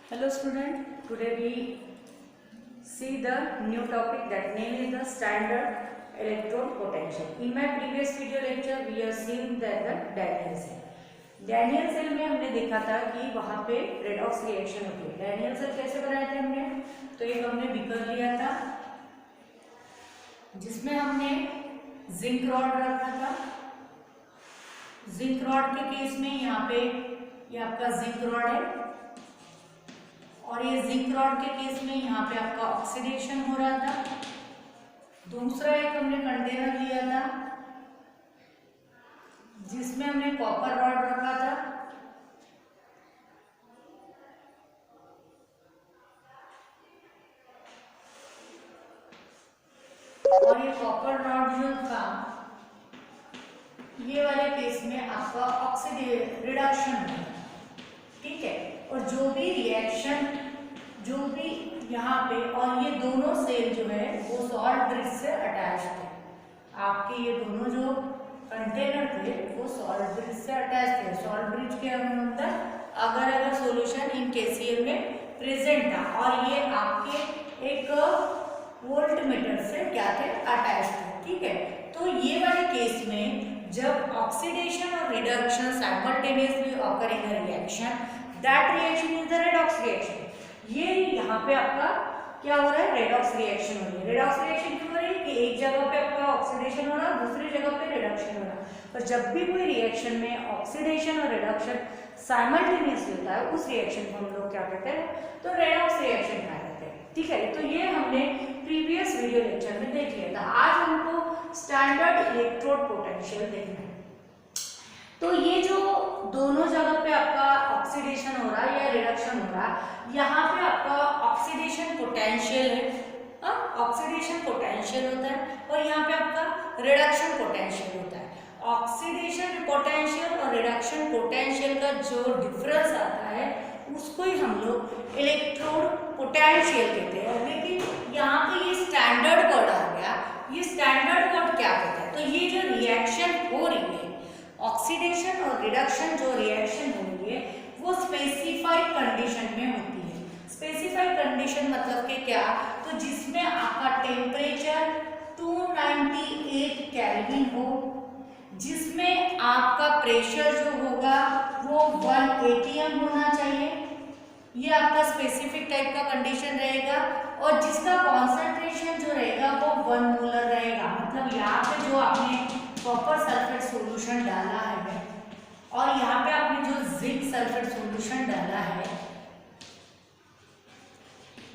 Hello student, today we see the new topic that name is the standard electrode potential. In my previous video lecture we have seen that the Daniell cell. Daniell cell में हमने देखा था कि वहाँ पे redox reaction होती है. Daniell cell कैसे बनाए थे हमने? तो एक हमने बीकर लिया था जिसमें हमने जिंक रॉड रखा था. जिंक रॉड के केस में यहाँ पे ये आपका जिंक रॉड है और ये जिंक रॉड के केस में यहाँ पे आपका ऑक्सीडेशन हो रहा था. दूसरा एक हमने कंटेनर लिया था जिसमें हमने कॉपर रॉड रखा था और ये कॉपर रॉड जो था ये वाले केस में आपका रिडक्शन होगा. ठीक है. और जो भी रिएक्शन जो भी यहाँ पे और ये दोनों सेल जो है वो सॉल्ट ब्रिज से अटैच थे. आपके ये दोनों जो कंटेनर थे वो सॉल्ट ब्रिज से अटैच थे. सॉल्ट ब्रिज के अंदर अगर सॉल्यूशन इन KCl में प्रेजेंट था और ये आपके एक वोल्टमीटर से क्या थे अटैच थे. ठीक है. तो ये वाले केस में जब ऑक्सीडेशन और reduction simultaneously occur in a reaction, that reaction is the redox reaction. ये यहाँ पे आपका क्या हो रहा है? रेडॉक्स रिएक्शन हो रही है. रेडॉक्स रिएक्शन क्यों हो रही है कि एक जगह पे आपका ऑक्सीडेशन हो रहा है, दूसरी जगह पे रिडक्शन हो रहा है. पर जब भी कोई रिएक्शन में ऑक्सीडेशन और रिडक्शन साइमल्टेनियसली होता है उस रिएक्शन को हम लोग क्या कहते हैं? तो रेडॉक्स रिएक्शन कहते हैं. ठीक है. तो ये हमने प्रीवियस वीडियो लेक्चर में देख लिया था. आज हमको स्टैंडर्ड इलेक्ट्रोड पोटेंशियल देखना है. तो ये जो दोनों जगह पे आपका ऑक्सीडेशन हो रहा है या रिडक्शन हो रहा है, यहाँ पे आपका ऑक्सीडेशन पोटेंशियल है. ऑक्सीडेशन पोटेंशियल होता है और यहाँ पे आपका रिडक्शन पोटेंशियल होता है. ऑक्सीडेशन पोटेंशियल और रिडक्शन पोटेंशियल का जो डिफरेंस आता है उसको ही हम लोग इलेक्ट्रोड पोटेंशियल कहते हैं. लेकिन यहाँ पे ये स्टैंडर्ड वर्ड आ गया. ये स्टैंडर्ड वर्ड क्या कहता है? तो ये जो रिएक्शन हो रही है ऑक्सीडेशन और रिडक्शन जो रिएक्शन हो रही है वो स्पेसिफाइड कंडीशन में होती है. स्पेसिफाइड कंडीशन मतलब कि क्या? तो जिसमें आपका टेम्परेचर 298 केल्विन हो, जिसमें आपका प्रेशर जो होगा वो 1 atm होना चाहिए. ये आपका स्पेसिफिक टाइप का कंडीशन रहेगा और जिसका कॉन्सेंट्रेशन जो रहेगा वो 1 मोलर रहेगा. मतलब यहाँ पे जो आपने कॉपर सल्फेट सॉल्यूशन डाला है और यहाँ पे आपने जो जिंक सल्फेट सॉल्यूशन डाला है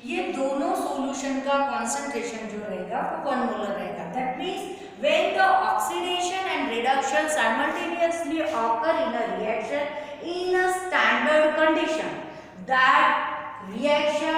ये दोनों सॉल्यूशन का कॉन्सेंट्रेशन जो रहेगा वो 1 मोलर रहेगा. That means when the oxidation and reduction simultaneously occur in a reaction in a standard condition, that reaction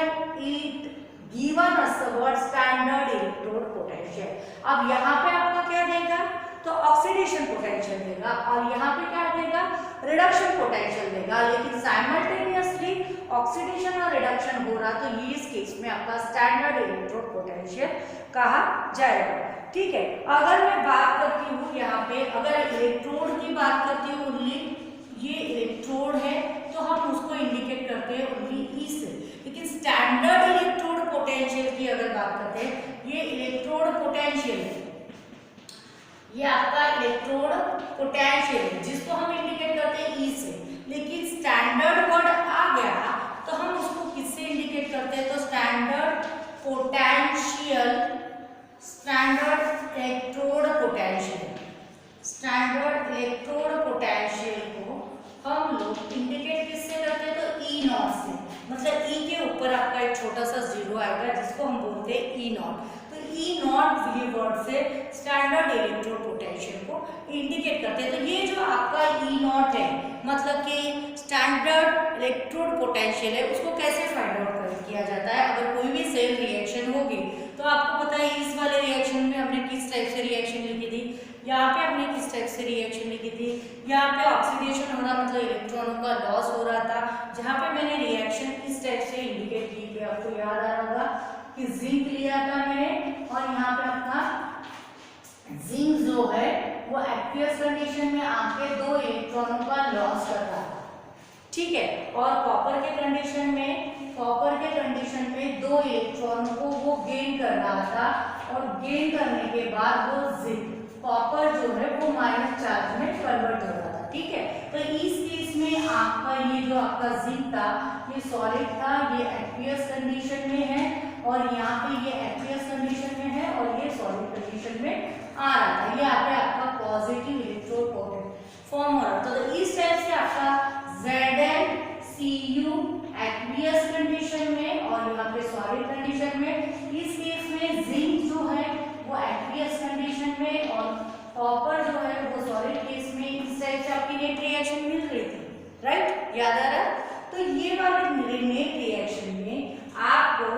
is given us the word standard electrode potential. अब यहाँ पे आपका क्या देगा? तो ऑक्सीडेशन पोटेंशियल देगा और यहाँ पे क्या देगा? रिडक्शन पोटेंशियल देगा. लेकिन साइमल्टेनियसली ऑक्सीडेशन और रिडक्शन हो रहा तो ये इस केस में आपका स्टैंडर्ड इलेक्ट्रोड पोटेंशियल कहा जाएगा. ठीक है. अगर मैं बात करती हूँ यहाँ पे, अगर इलेक्ट्रोड की बात करती हूँ ओनली, ये इलेक्ट्रोड है तो हम उसको इंडिकेट करते हैं ओनली ई से. लेकिन स्टैंडर्ड इलेक्ट्रोड पोटेंशियल की अगर बात करते हैं, ये इलेक्ट्रोड पोटेंशियल है, ये आपका इलेक्ट्रोड पोटेंशियल है जिसको हम इंडिकेट करते हैं ई से. लेकिन स्टैंडर्ड वर्ड आ गया तो हम उसको किससे इंडिकेट करते हैं? तो standard potential, standard electrode potential, standard electrode potential को हम लोग इंडिकेट किससे करते हैं? तो ई नॉट से. मतलब ई के ऊपर आपका एक छोटा सा जीरो आएगा जिसको हम बोलते हैं ई नॉट. तो ई नॉट ये वर्ड से स्टैंडर्ड इलेक्ट्रोड पोटेंशियल को इंडिकेट करते हैं. तो ये जो आपका ई नॉट है मतलब कि स्टैंडर्ड इलेक्ट्रोड पोटेंशियल है, उसको कैसे फाइंड आउट किया जाता है? अगर कोई भी सेल रिएक्शन होगी तो आपको पता है इस वाले रिएक्शन में हमने किस टाइप से रिएक्शन लिखी थी, यहाँ पे हमने किस टाइप से रिएक्शन लिखी थी. यहाँ पे ऑक्सीडेशन हो रहा मतलब इलेक्ट्रॉनों का लॉस हो रहा था, जहाँ पे मैंने रिएक्शन इस टाइप से इंडिकेट की थी. आपको याद आ रहा होगा कि जिंक लिया था मैंने और यहाँ पे आपका जिंक जो है वो एक्वियस कंडीशन में आके 2 इलेक्ट्रॉनों का लॉस कर रहा था. ठीक है। और कॉपर के कंडीशन में 2 इलेक्ट्रॉन को वो गेन कर रहा था और गेन करने के बाद वो जिंक कॉपर जो है वो माइनस चार्ज में कन्वर्ट हो रहा था। ठीक है, तो इस केस में आपका ये जो आपका जिंक था ये सॉलिड था, ये एक्वियस कंडीशन में है और यहाँ पे ये एक्वियस कंडीशन में है और ये सॉलिड कंडीशन में आ रहा था। ये यहाँ पे आपका पॉजिटिव इलेक्ट्रोड फॉर्म हो रहा था। तो इस टाइप से आपका ZnCu एक्वियस कंडीशन में और यहाँ पे सॉलिड कंडीशन में। इस केस में जिंक जो है वो एक्वियस कंडीशन में और कॉपर जो है वो सॉलिड केस में। इस टाइप से आपकी नेट रिएक्शन मिल रही थी, राइट, याद आ रहा। तो ये वाले नेट रिएक्शन में आपको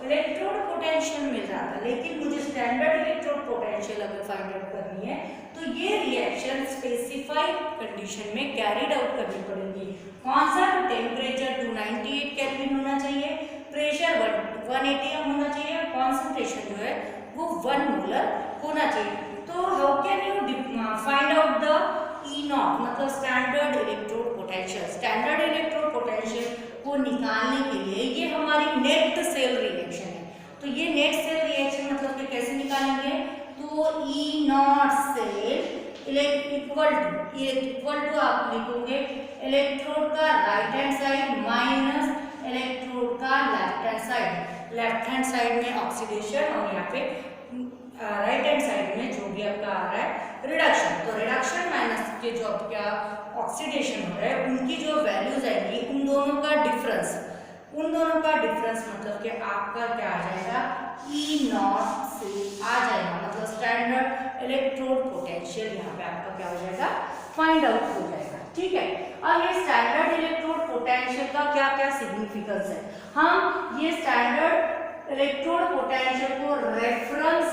इलेक्ट्रोड पोटेंशियल मिल रहा था, लेकिन मुझे स्टैंडर्ड इलेक्ट्रोड पोटेंशियल अगर फाइंड आउट करनी है तो ये रिएक्शन स्पेसिफाइड कंडीशन में कैरीड आउट करनी पड़ेगी। कौन सा? टेम्परेचर 298 केल्विन होना चाहिए, प्रेशर 1 atm होना चाहिए, कॉन्सेंट्रेशन जो है वो 1 मोलर होना चाहिए। तो how can you find out the E0 मतलब standard electrode potential. Standard electrode potential को निकालने के लिए ये हमारी नेट सेल रिएक्शन है। तो ये नेट सेल रिएक्शन मतलब कि कैसे निकालेंगे? तो E0 सेल इक्वल टू आप लिखोगे इलेक्ट्रोड का right hand side minus electrode का left hand side. Left hand side में ऑक्सीडेशन और यहाँ पे राइट हैंड साइड में जो भी आपका आ रहा है रिडक्शन। तो रिडक्शन माइनस के जो आपका ऑक्सीडेशन हो रहा है उनकी जो वैल्यूज आएंगी उन दोनों का डिफरेंस मतलब कि आपका क्या आ जाएगा? E0 से आ जाएगा, मतलब स्टैंडर्ड इलेक्ट्रोड पोटेंशियल यहाँ पे आपका क्या हो जाएगा? फाइंड आउट हो जाएगा। ठीक है, और ये स्टैंडर्ड इलेक्ट्रोड पोटेंशियल का क्या क्या सिग्निफिकेंस है? हम ये स्टैंडर्ड इलेक्ट्रोड पोटेंशियल को रेफरेंस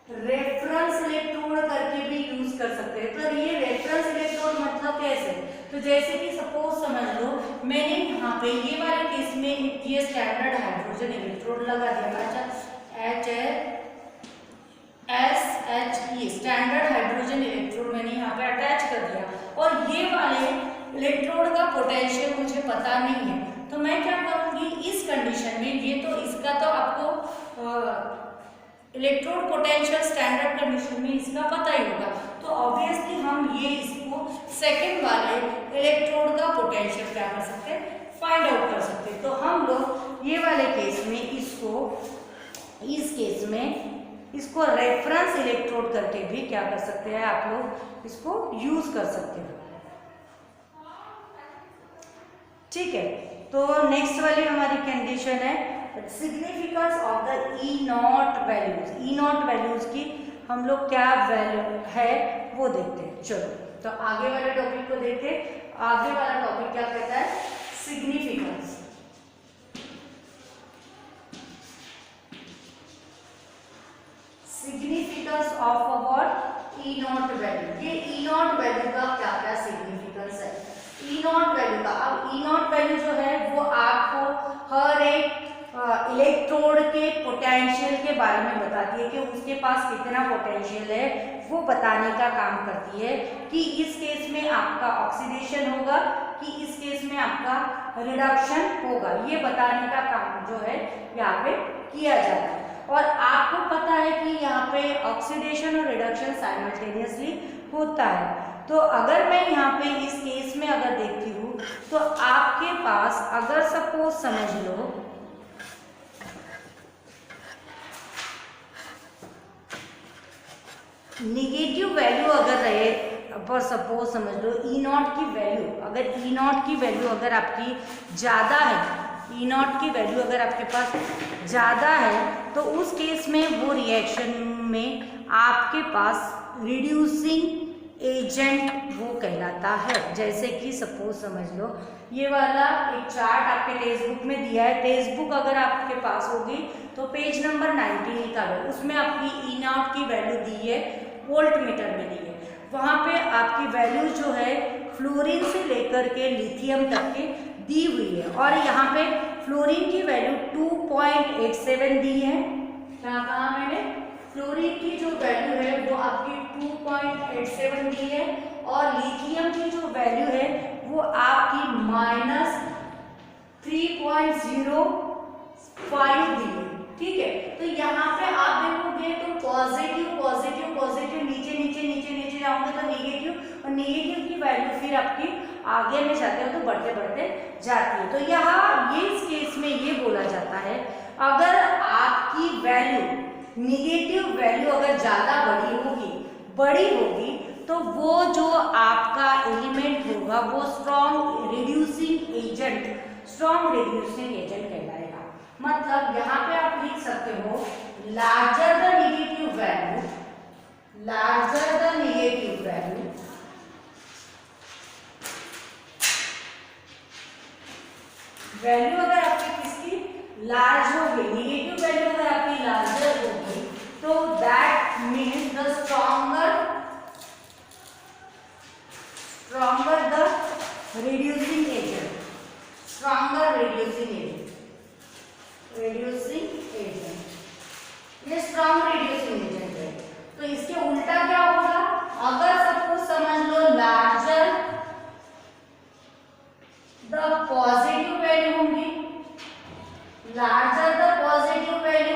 इलेक्ट्रोड करके भी यूज कर सकते हैं। तो ये रेफरेंस इलेक्ट्रोड मतलब कैसे? तो जैसे कि सपोज समझ लो मैंने यहाँ पे ये वाले केस में ये स्टैंडर्ड हाइड्रोजन इलेक्ट्रोड लगा दिया। अच्छा, HSHE स्टैंडर्ड हाइड्रोजन इलेक्ट्रोड मैंने यहाँ पे अटैच कर दिया और ये वाले इलेक्ट्रोड का पोटेंशियल मुझे पता नहीं है, तो मैं क्या करूँगी इस कंडीशन में? ये तो इसका तो आपको इलेक्ट्रोड पोटेंशियल स्टैंडर्ड कंडीशन में इसका पता ही होगा, तो ऑब्वियसली हम ये इसको सेकंड वाले इलेक्ट्रोड का पोटेंशियल क्या कर सकते हैं? फाइंड आउट कर सकते हैं। तो हम लोग ये वाले केस में इसको रेफरेंस इलेक्ट्रोड करके भी क्या कर सकते हैं? आप लोग इसको यूज कर सकते हैं। ठीक है, तो नेक्स्ट वाली हमारी कंडीशन है significance of the E0 values. E0 values की हम लोग क्या वैल्यू है वो देखते हैं। चलो, तो आगे वाले टॉपिक को देखते हैं। आगे वाला टॉपिक क्या कहता है? Significance. Significance of what? E0 value. ये E0 वैल्यू का क्या क्या सिग्निफिकेंस है? E0 वैल्यू का, अब E0 वैल्यू जो है वो आपको हर एक इलेक्ट्रोड के पोटेंशियल के बारे में बताती है कि उसके पास कितना पोटेंशियल है, वो बताने का काम करती है कि इस केस में आपका ऑक्सीडेशन होगा कि इस केस में आपका रिडक्शन होगा। ये बताने का काम जो है यहाँ पे किया जाता है। और आपको पता है कि यहाँ पे ऑक्सीडेशन और रिडक्शन साइमल्टेनियसली होता है। तो अगर मैं यहाँ पे इस केस में अगर देखती हूँ तो आपके पास अगर सपोज समझ लो निगेटिव वैल्यू अगर रहे, पर सपोज समझ लो E0 की वैल्यू, अगर E0 की वैल्यू अगर आपकी ज़्यादा है, E0 की वैल्यू अगर आपके पास ज़्यादा है तो उस केस में वो रिएक्शन में आपके पास रिड्यूसिंग एजेंट वो कहलाता है। जैसे कि सपोज समझ लो ये वाला एक चार्ट आपके टेक्स्ट बुक में दिया है। टेक्स्ट बुक अगर आपके पास होगी तो पेज नंबर 19 निकालो, उसमें आपकी E0 की वैल्यू दी है, वोल्ट मीटर में दी है। वहाँ पे आपकी वैल्यू जो है फ्लोरीन से लेकर के लिथियम तक की दी हुई है और यहाँ पे फ्लोरीन की वैल्यू 2.87 दी है। क्या कहा मैंने? फ्लोरीन की जो वैल्यू है वो आपकी 2.87 दी है और लिथियम की जो वैल्यू है वो आपकी और नेगेटिव की वैल्यू फिर आपकी आगे में जाते हो तो बढ़ते बढ़ते जाती है। तो यहाँ ये इस केस में ये बोला जाता है, अगर आपकी वैल्यू नेगेटिव वैल्यू अगर ज़्यादा बड़ी होगी तो वो जो आपका एलिमेंट होगा वो स्ट्रॉन्ग रिड्यूसिंग एजेंट कहलाएगा। मतलब यहाँ पे आप लिख सकते हो larger the negative value value अगर आपकी किसकी लार्ज होगी, नेगेटिव वैल्यू अगर आपकी लार्जर होगी तो that means the stronger the reducing agent, ये स्ट्रॉन्ग रिड्यूसिंग एजेंट है। तो इसके उल्टा क्या होगा, अगर सपोज समझ लो लार्जर द पॉजिटिव वैल्यू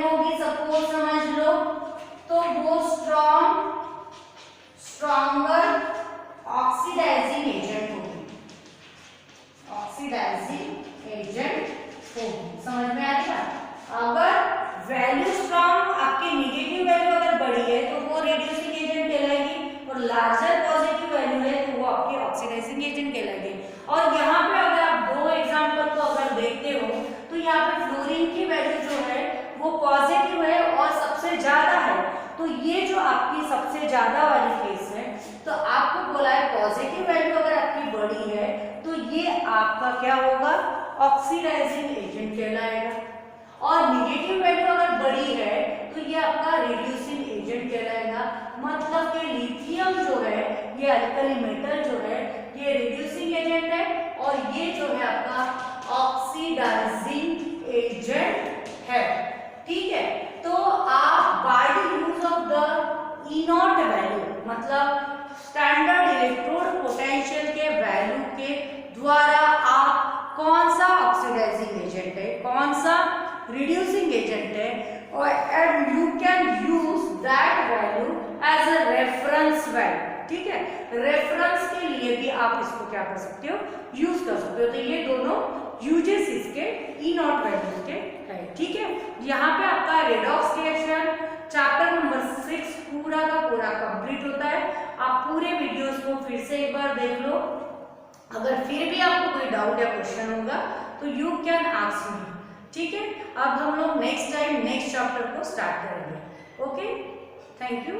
होगी, सपोज समझ लो, तो वो स्ट्रॉन्गर ऑक्सीडाइजिंग एजेंट होगी। समझ में आ गया। अगर वैल्यू स्ट्रॉन्ग आपकी नेगेटिव वैल्यू अगर बड़ी है तो वो रिड्यूसिंग एजेंट कहलाएगी, और लार्जर पॉजिटिव वैल्यू है तो वो आपकी ऑक्सीडाइजिंग एजेंट कहलाएगी। और यहाँ पे अगर आप दो एग्जांपल को अगर देखते हो तो यहाँ पे फ्लोरीन की वैल्यू जो है वो पॉजिटिव है और सबसे ज्यादा है, तो ये जो आपकी सबसे ज्यादा वाली केस है, तो आपको बोला है पॉजिटिव वैल्यू अगर आपकी बड़ी है तो ये आपका क्या होगा, ऑक्सीडाइजिंग एजेंट कहलाएगा। और नेगेटिव वैल्यू अगर बड़ी है तो ये आपका रिड्यूसिंग एजेंट कहलाएगा। मतलब कि लिथियम जो है, ये अल्कली मेटल जो है, ये रिड्यूसिंग एजेंट है और ये जो है आपका ऑक्सीडाइजिंग एजेंट है। ठीक है, तो आप by the use of the E not value, मतलब स्टैंडर्ड इलेक्ट्रोड पोटेंशियल के वैल्यू के द्वारा आप कौन सा ऑक्सीडाइजिंग एजेंट है, कौन सा रिड्यूसिंग एजेंट है, और and you can use that value as a reference value. ठीक है, रेफरेंस के लिए भी आप इसको क्या कर सकते हो, यूज कर सकते हो। तो ये दोनों यूजेस इसके ई नॉट वैल्यू के है। ठीक है, यहाँ पे आपका रेडॉक्स रिएक्शन चैप्टर नंबर 6 पूरा का पूरा कंप्लीट होता है। आप पूरे वीडियोस को फिर से एक बार देख लो। अगर फिर भी आपको कोई डाउट या क्वेश्चन होगा तो यू कैन आस्क मी। ठीक है, अब हम लोग नेक्स्ट टाइम नेक्स्ट चैप्टर को स्टार्ट करेंगे। Okay, thank you.